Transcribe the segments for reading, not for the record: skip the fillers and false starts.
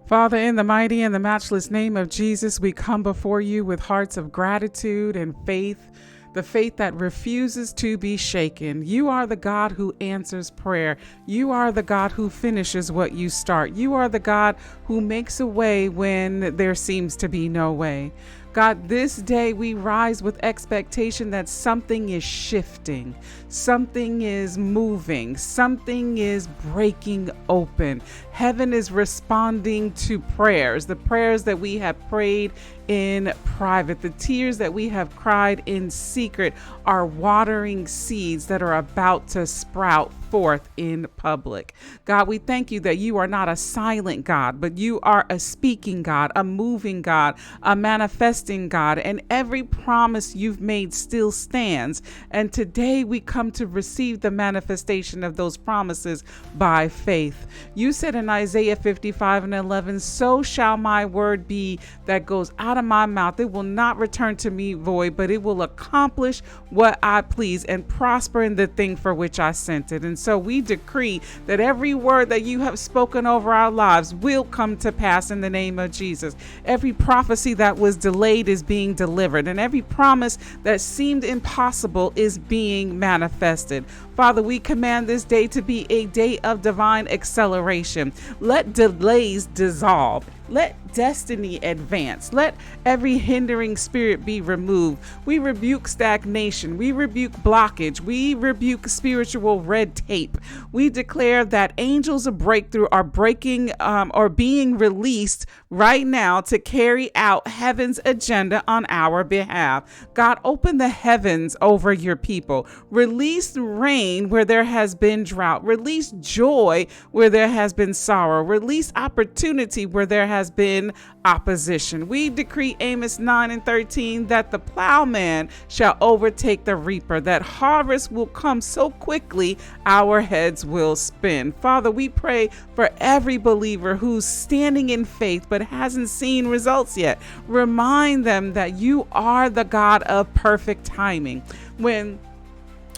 Father, in the mighty and the matchless name of Jesus, we come before you with hearts of gratitude and faith, the faith that refuses to be shaken. You are the God who answers prayer. You are the God who finishes what you start. You are the God who makes a way when there seems to be no way. God, this day we rise with expectation that something is shifting, something is moving, something is breaking open. Heaven is responding to prayers, the prayers that we have prayed in private, the tears that we have cried in secret are watering seeds that are about to sprout forth in public. God, we thank you that you are not a silent God, but you are a speaking God, a moving God, a manifesting God, and every promise you've made still stands. And today we come to receive the manifestation of those promises by faith. You said in Isaiah 55:11, so shall my word be that goes out of my mouth. It will not return to me void, but it will accomplish what I please and prosper in the thing for which I sent it. And so we decree that every word that you have spoken over our lives will come to pass in the name of Jesus. Every prophecy that was delayed is being delivered, and every promise that seemed impossible is being manifested. Father, we command this day to be a day of divine acceleration. Let delays dissolve. Let destiny advance. Let every hindering spirit be removed. We rebuke stagnation. We rebuke blockage. We rebuke spiritual red tape. We declare that angels of breakthrough are breaking or being released right now to carry out heaven's agenda on our behalf. God, open the heavens over your people. Release rain where there has been drought. Release joy where there has been sorrow. Release opportunity where there has been opposition. We decree Amos 9:13 that the plowman shall overtake the reaper, that harvest will come so quickly our heads will spin. Father, we pray for every believer who's standing in faith but hasn't seen results yet. Remind them that you are the God of perfect timing. When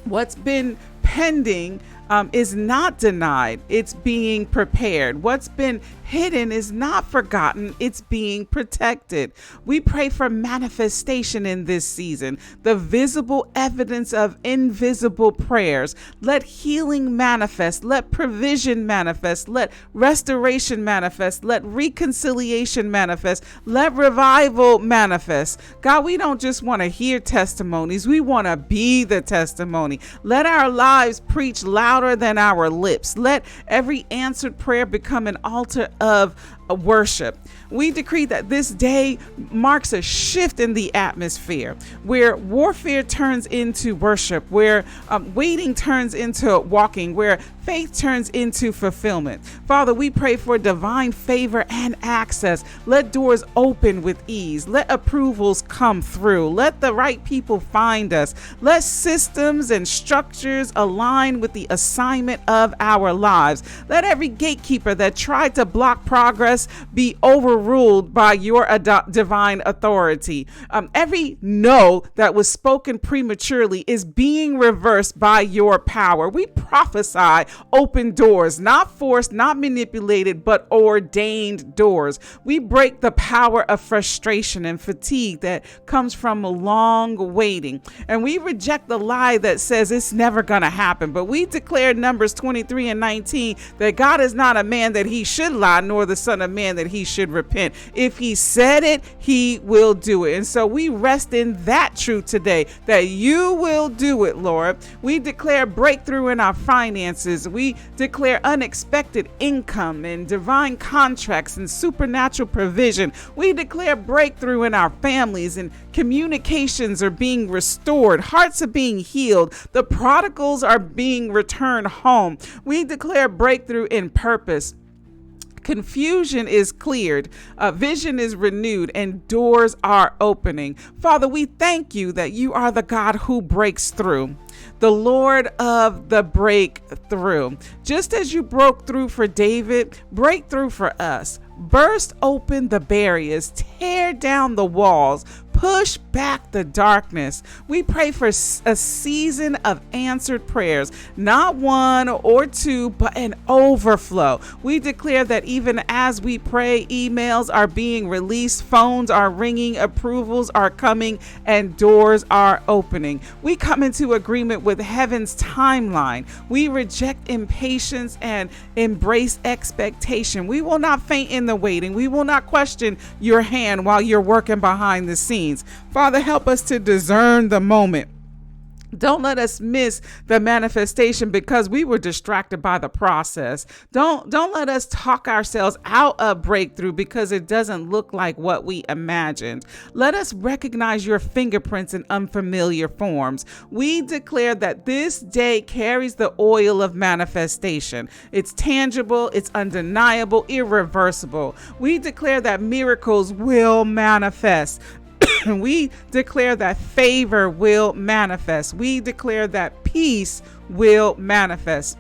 what's been pending is not denied, it's being prepared. What's been hidden is not forgotten, it's being protected. We pray for manifestation in this season, the visible evidence of invisible prayers. Let healing manifest, let provision manifest, let restoration manifest, let reconciliation manifest, let revival manifest. God, we don't just want to hear testimonies, we want to be the testimony. Let our lives preach louder than our lips. Let every answered prayer become an altar of worship. We decree that this day marks a shift in the atmosphere where warfare turns into worship, where waiting turns into walking, where faith turns into fulfillment. Father, we pray for divine favor and access. Let doors open with ease. Let approvals come through. Let the right people find us. Let systems and structures align with the assignment of our lives. Let every gatekeeper that tried to block progress be overruled by your divine authority. Every no that was spoken prematurely is being reversed by your power. We prophesy open doors, not forced, not manipulated, but ordained doors. We break the power of frustration and fatigue that comes from long waiting. And we reject the lie that says it's never going to happen. But we declare Numbers 23:19 that God is not a man that he should lie, nor the son of man that he should repent. If he said it, he will do it. And so we rest in that truth today, that you will do it, Lord. We declare breakthrough in our finances. We declare unexpected income and divine contracts and supernatural provision. We declare breakthrough in our families, and communications are being restored. Hearts are being healed. The prodigals are being returned home. We declare breakthrough in purpose. Confusion is cleared, vision is renewed, and doors are opening. Father, we thank you that you are the God who breaks through, the Lord of the breakthrough. Just as you broke through for David, break through for us. Burst open the barriers, tear down the walls, Push back the darkness. We pray for a season of answered prayers, not one or two, but an overflow. We declare that even as we pray, emails are being released, phones are ringing, approvals are coming, and doors are opening. We come into agreement with heaven's timeline. We reject impatience and embrace expectation. We will not faint in the waiting. We will not question your hand while you're working behind the scenes. Father, help us to discern the moment. Don't let us miss the manifestation because we were distracted by the process. Don't let us talk ourselves out of breakthrough because it doesn't look like what we imagined. Let us recognize your fingerprints in unfamiliar forms. We declare that this day carries the oil of manifestation. It's tangible, it's undeniable, irreversible. We declare that miracles will manifest. We declare that favor will manifest. We declare that peace will manifest.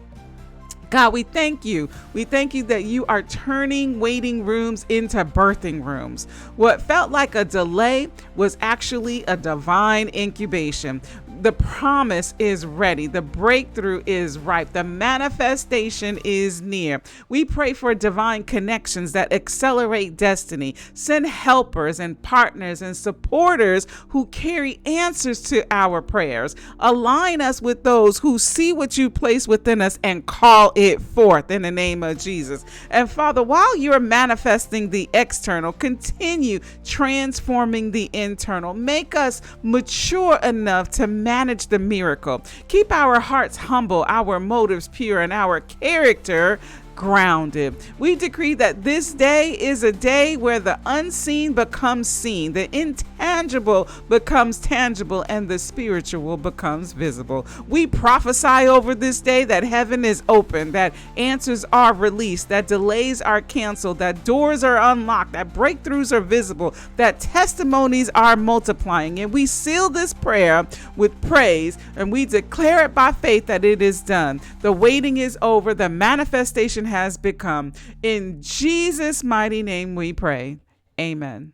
God, we thank you. We thank you that you are turning waiting rooms into birthing rooms. What felt like a delay was actually a divine incubation. The promise is ready. The breakthrough is ripe. The manifestation is near. We pray for divine connections that accelerate destiny. Send helpers and partners and supporters who carry answers to our prayers. Align us with those who see what you place within us and call it forth in the name of Jesus. And Father, while you're manifesting the external, continue transforming the internal. Make us mature enough to manage the miracle. Keep our hearts humble, our motives pure, and our character grounded. We decree that this day is a day where the unseen becomes seen, the intangible becomes tangible, and the spiritual becomes visible. We prophesy over this day that heaven is open, that answers are released, that delays are canceled, that doors are unlocked, that breakthroughs are visible, that testimonies are multiplying. And we seal this prayer with praise, and we declare it by faith that it is done. The waiting is over. The manifestation has become. In Jesus' mighty name we pray. Amen.